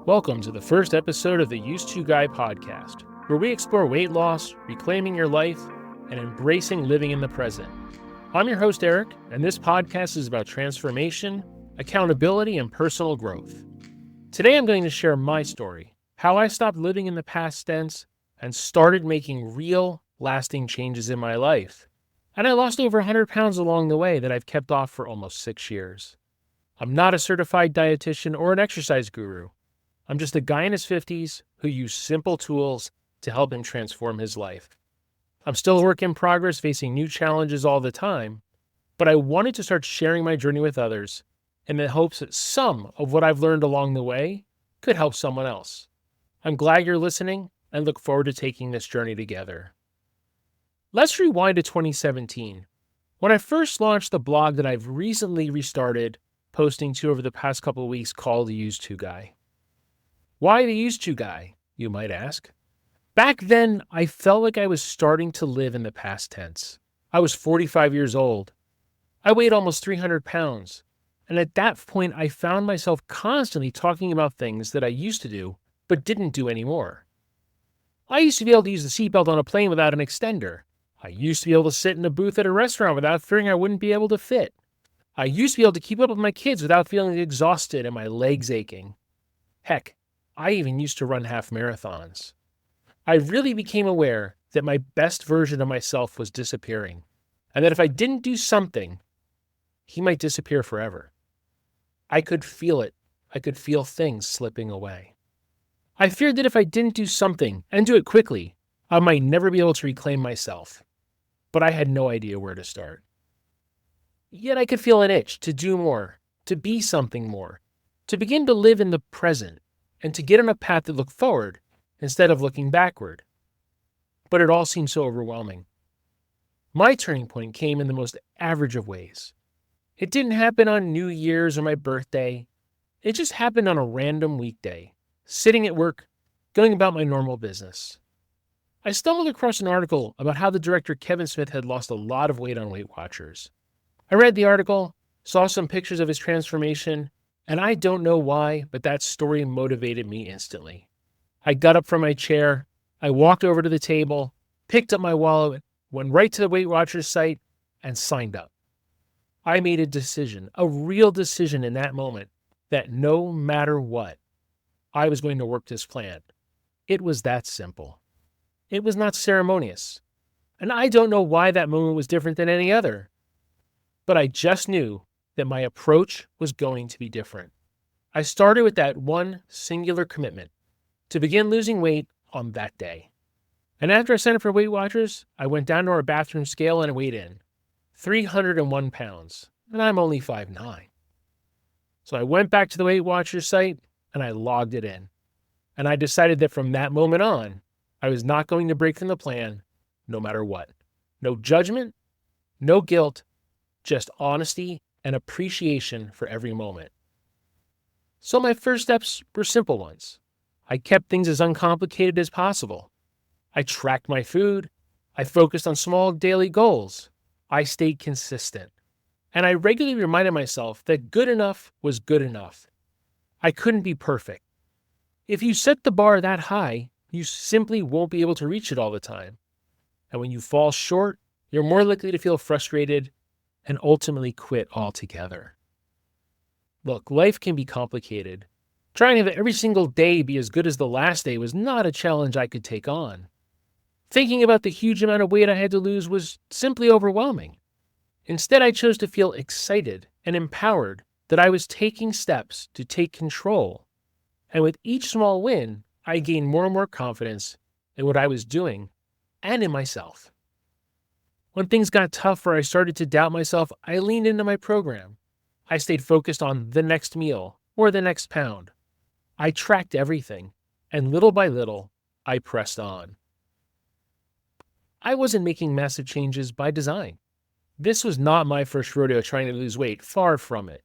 Welcome to the first episode of the UsedToGuy podcast, where we explore weight loss, reclaiming your life, and embracing living in the present. I'm your host, Eric, and this podcast is about transformation, accountability, and personal growth. Today I'm going to share my story, how I stopped living in the past tense and started making real, lasting changes in my life. And I lost over 100 pounds along the way that I've kept off for almost 6 years. I'm not a certified dietitian or an exercise guru. I'm just a guy in his 50s who used simple tools to help him transform his life. I'm still a work in progress, facing new challenges all the time, but I wanted to start sharing my journey with others in the hopes that some of what I've learned along the way could help someone else. I'm glad you're listening and look forward to taking this journey together. Let's rewind to 2017, when I first launched the blog that I've recently restarted posting to over the past couple of weeks called the UsedToGuy. Why the UsedToGuy, you might ask? Back then, I felt like I was starting to live in the past tense. I was 45 years old. I weighed almost 300 pounds. And at that point, I found myself constantly talking about things that I used to do, but didn't do anymore. I used to be able to use the seatbelt on a plane without an extender. I used to be able to sit in a booth at a restaurant without fearing I wouldn't be able to fit. I used to be able to keep up with my kids without feeling exhausted and my legs aching. Heck, I even used to run half marathons. I really became aware that my best version of myself was disappearing, and that if I didn't do something, he might disappear forever. I could feel it. I could feel things slipping away. I feared that if I didn't do something, and do it quickly, I might never be able to reclaim myself. But I had no idea where to start. Yet I could feel an itch to do more, to be something more, to begin to live in the present, and to get on a path that looked forward instead of looking backward. But it all seemed so overwhelming. My turning point came in the most average of ways. It didn't happen on New Year's or my birthday. It just happened on a random weekday, sitting at work, going about my normal business. I stumbled across an article about how the director Kevin Smith had lost a lot of weight on Weight Watchers. I read the article, saw some pictures of his transformation, and I don't know why, but that story motivated me instantly. I got up from my chair, I walked over to the table, picked up my wallet, went right to the Weight Watchers site, and signed up. I made a decision, a real decision in that moment, that no matter what, I was going to work this plan. It was that simple. It was not ceremonious. And I don't know why that moment was different than any other. But I just knew that my approach was going to be different. I started with that one singular commitment to begin losing weight on that day. And after I signed up for Weight Watchers, I went down to our bathroom scale and weighed in 301 pounds, and I'm only 5'9". So I went back to the Weight Watchers site and I logged it in. And I decided that from that moment on, I was not going to break from the plan no matter what. No judgment, no guilt, just honesty and appreciation for every moment. So my first steps were simple ones. I kept things as uncomplicated as possible. I tracked my food. I focused on small daily goals. I stayed consistent. And I regularly reminded myself that good enough was good enough. I couldn't be perfect. If you set the bar that high, you simply won't be able to reach it all the time. And when you fall short, you're more likely to feel frustrated and ultimately quit altogether. Look, life can be complicated. Trying to have every single day be as good as the last day was not a challenge I could take on. Thinking about the huge amount of weight I had to lose was simply overwhelming. Instead, I chose to feel excited and empowered that I was taking steps to take control. And with each small win, I gained more and more confidence in what I was doing and in myself. When things got tough or I started to doubt myself, I leaned into my program. I stayed focused on the next meal or the next pound. I tracked everything, and little by little, I pressed on. I wasn't making massive changes by design. This was not my first rodeo trying to lose weight, far from it.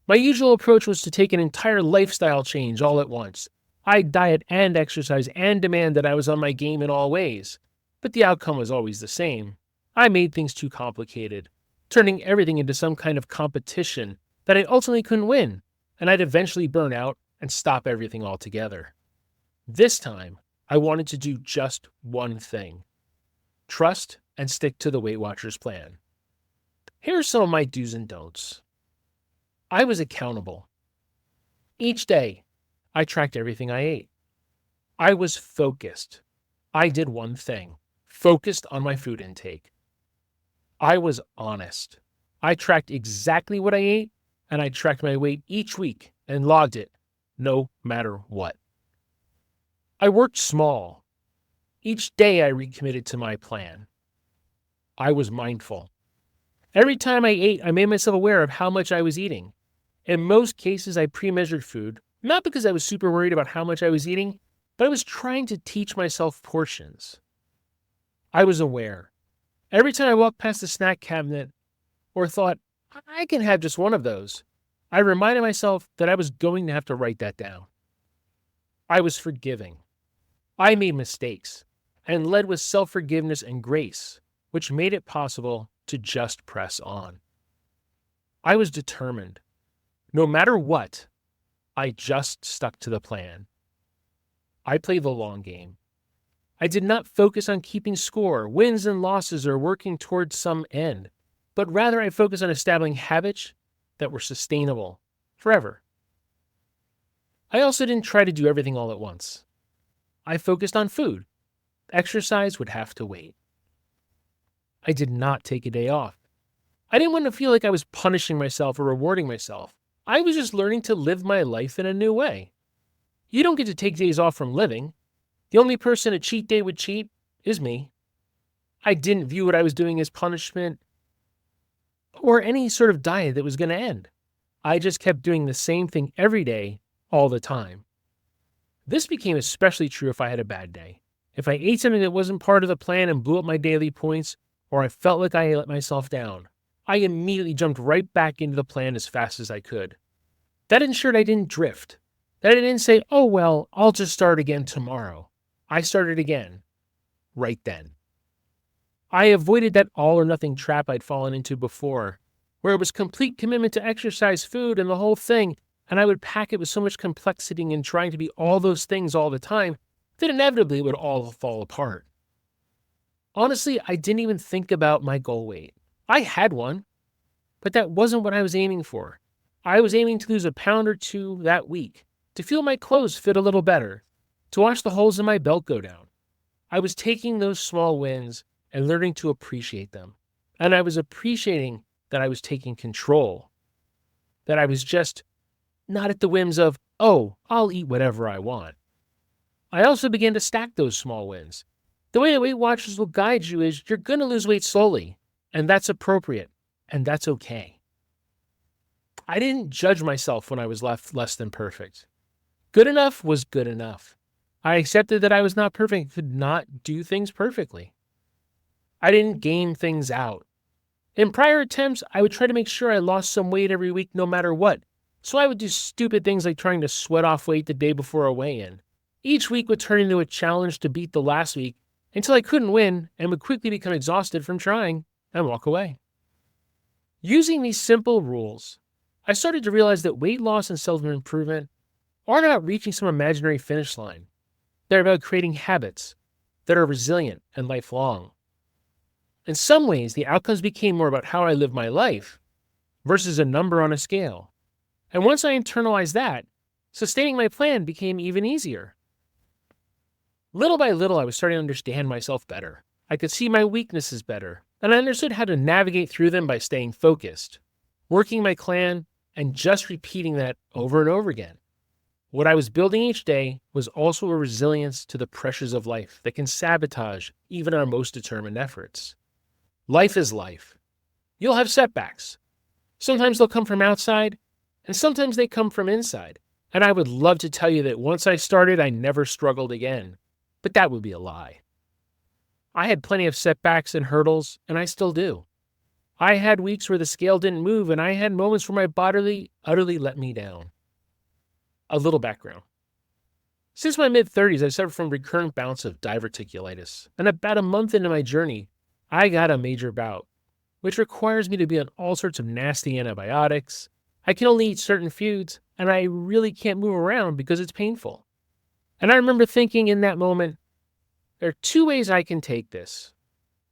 My usual approach was to take an entire lifestyle change all at once. I'd diet and exercise and demand that I was on my game in all ways, but the outcome was always the same. I made things too complicated, turning everything into some kind of competition that I ultimately couldn't win, and I'd eventually burn out and stop everything altogether. This time, I wanted to do just one thing: trust and stick to the Weight Watchers plan. Here are some of my do's and don'ts. I was accountable. Each day, I tracked everything I ate. I was focused. I did one thing: focused on my food intake. I was honest. I tracked exactly what I ate, and I tracked my weight each week and logged it, no matter what. I worked small. Each day I recommitted to my plan. I was mindful. Every time I ate, I made myself aware of how much I was eating. In most cases, I pre-measured food, not because I was super worried about how much I was eating, but I was trying to teach myself portions. I was aware. Every time I walked past the snack cabinet or thought, I can have just one of those, I reminded myself that I was going to have to write that down. I was forgiving. I made mistakes and led with self-forgiveness and grace, which made it possible to just press on. I was determined. No matter what, I just stuck to the plan. I played the long game. I did not focus on keeping score, wins and losses, or working towards some end, but rather I focused on establishing habits that were sustainable forever. I also didn't try to do everything all at once. I focused on food. Exercise would have to wait. I did not take a day off. I didn't want to feel like I was punishing myself or rewarding myself. I was just learning to live my life in a new way. You don't get to take days off from living. The only person a cheat day would cheat is me. I didn't view what I was doing as punishment or any sort of diet that was going to end. I just kept doing the same thing every day, all the time. This became especially true if I had a bad day. If I ate something that wasn't part of the plan and blew up my daily points, or I felt like I let myself down, I immediately jumped right back into the plan as fast as I could. That ensured I didn't drift. That I didn't say, oh well, I'll just start again tomorrow. I started again, right then. I avoided that all or nothing trap I'd fallen into before, where it was complete commitment to exercise, food, and the whole thing, and I would pack it with so much complexity and trying to be all those things all the time that inevitably it would all fall apart. Honestly, I didn't even think about my goal weight. I had one, but that wasn't what I was aiming for. I was aiming to lose a pound or two that week, to feel my clothes fit a little better, to watch the holes in my belt go down. I was taking those small wins and learning to appreciate them. And I was appreciating that I was taking control, that I was just not at the whims of, oh, I'll eat whatever I want. I also began to stack those small wins. The way that Weight Watchers will guide you is you're going to lose weight slowly, and that's appropriate, and that's okay. I didn't judge myself when I was left less than perfect. Good enough was good enough. I accepted that I was not perfect, could not do things perfectly. I didn't game things out. In prior attempts, I would try to make sure I lost some weight every week no matter what. So I would do stupid things like trying to sweat off weight the day before a weigh-in. Each week would turn into a challenge to beat the last week until I couldn't win and would quickly become exhausted from trying and walk away. Using these simple rules, I started to realize that weight loss and self-improvement aren't about reaching some imaginary finish line. They're about creating habits that are resilient and lifelong. In some ways, the outcomes became more about how I live my life versus a number on a scale. And once I internalized that, sustaining my plan became even easier. Little by little, I was starting to understand myself better. I could see my weaknesses better, and I understood how to navigate through them by staying focused, working my plan, and just repeating that over and over again. What I was building each day was also a resilience to the pressures of life that can sabotage even our most determined efforts. Life is life. You'll have setbacks. Sometimes they'll come from outside, and sometimes they come from inside. And I would love to tell you that once I started, I never struggled again. But that would be a lie. I had plenty of setbacks and hurdles, and I still do. I had weeks where the scale didn't move, and I had moments where my body utterly let me down. A little background. Since my mid-30s, I suffered from recurrent bouts of diverticulitis, and about a month into my journey, I got a major bout, which requires me to be on all sorts of nasty antibiotics. I can only eat certain foods, and I really can't move around because it's painful. And I remember thinking in that moment, there are two ways I can take this.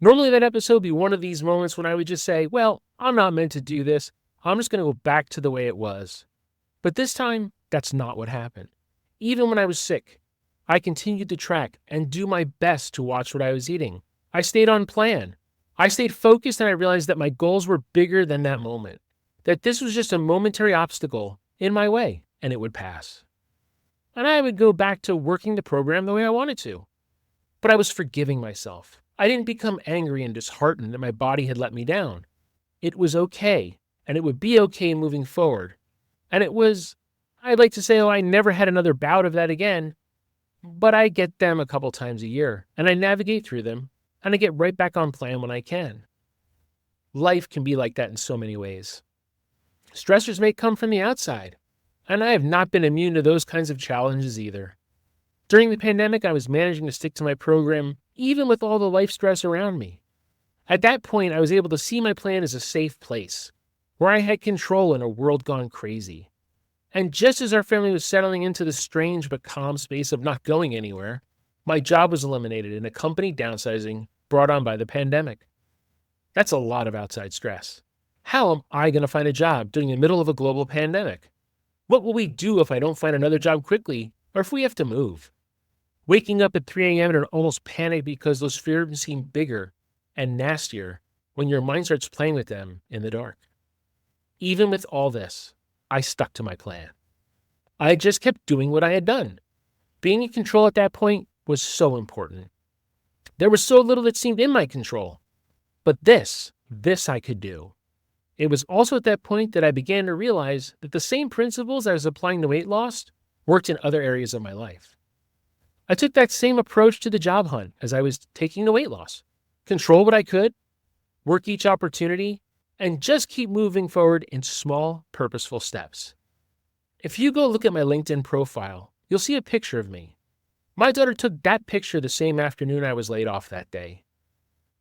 Normally that episode would be one of these moments when I would just say, well, I'm not meant to do this. I'm just going to go back to the way it was. But this time, that's not what happened. Even when I was sick, I continued to track and do my best to watch what I was eating. I stayed on plan. I stayed focused, and I realized that my goals were bigger than that moment, that this was just a momentary obstacle in my way, and it would pass. And I would go back to working the program the way I wanted to. But I was forgiving myself. I didn't become angry and disheartened that my body had let me down. It was okay, and it would be okay moving forward. And I'd like to say, I never had another bout of that again, but I get them a couple times a year, and I navigate through them, and I get right back on plan when I can. Life can be like that in so many ways. Stressors may come from the outside, and I have not been immune to those kinds of challenges either. During the pandemic, I was managing to stick to my program, even with all the life stress around me. At that point, I was able to see my plan as a safe place, where I had control in a world gone crazy. And just as our family was settling into the strange but calm space of not going anywhere, my job was eliminated and a company downsizing brought on by the pandemic. That's a lot of outside stress. How am I going to find a job during the middle of a global pandemic? What will we do if I don't find another job quickly, or if we have to move? Waking up at 3 a.m. and almost panic because those fears seem bigger and nastier when your mind starts playing with them in the dark. Even with all this, I stuck to my plan. I just kept doing what I had done. Being in control at that point was so important. There was so little that seemed in my control. But this I could do. It was also at that point that I began to realize that the same principles I was applying to weight loss worked in other areas of my life. I took that same approach to the job hunt as I was taking the weight loss. Control what I could, work each opportunity, and just keep moving forward in small, purposeful steps. If you go look at my LinkedIn profile, you'll see a picture of me. My daughter took that picture the same afternoon I was laid off that day.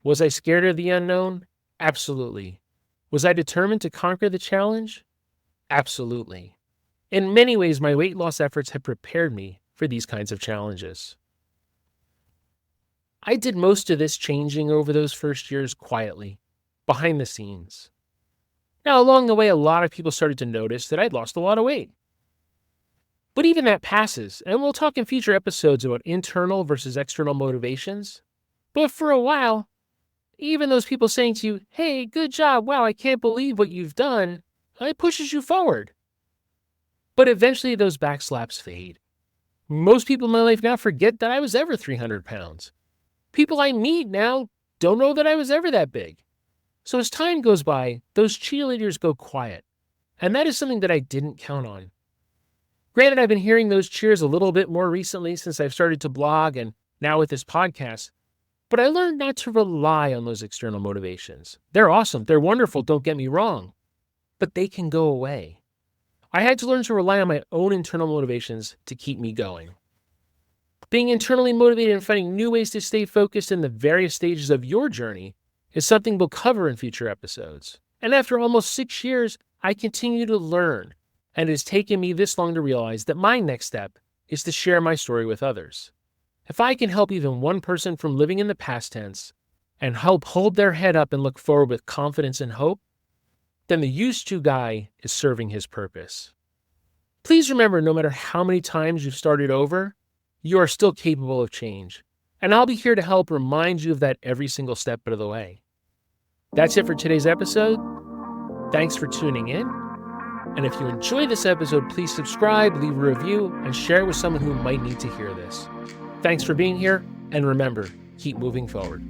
Was I scared of the unknown? Absolutely. Was I determined to conquer the challenge? Absolutely. In many ways, my weight loss efforts have prepared me for these kinds of challenges. I did most of this changing over those first years quietly, behind the scenes. Now, along the way, a lot of people started to notice that I'd lost a lot of weight. But even that passes, and we'll talk in future episodes about internal versus external motivations. But for a while, even those people saying to you, hey, good job, wow, I can't believe what you've done, it pushes you forward. But eventually those backslaps fade. Most people in my life now forget that I was ever 300 pounds. People I meet now don't know that I was ever that big. So as time goes by, those cheerleaders go quiet. And that is something that I didn't count on. Granted, I've been hearing those cheers a little bit more recently since I've started to blog and now with this podcast. But I learned not to rely on those external motivations. They're awesome. They're wonderful. Don't get me wrong. But they can go away. I had to learn to rely on my own internal motivations to keep me going. Being internally motivated and finding new ways to stay focused in the various stages of your journey is something we'll cover in future episodes. And after almost 6 years, I continue to learn, and it has taken me this long to realize that my next step is to share my story with others. If I can help even one person from living in the past tense and help hold their head up and look forward with confidence and hope, then the UsedToGuy is serving his purpose. Please remember, no matter how many times you've started over, you are still capable of change. And I'll be here to help remind you of that every single step of the way. That's it for today's episode. Thanks for tuning in. And if you enjoyed this episode, please subscribe, leave a review, and share it with someone who might need to hear this. Thanks for being here, and remember, keep moving forward.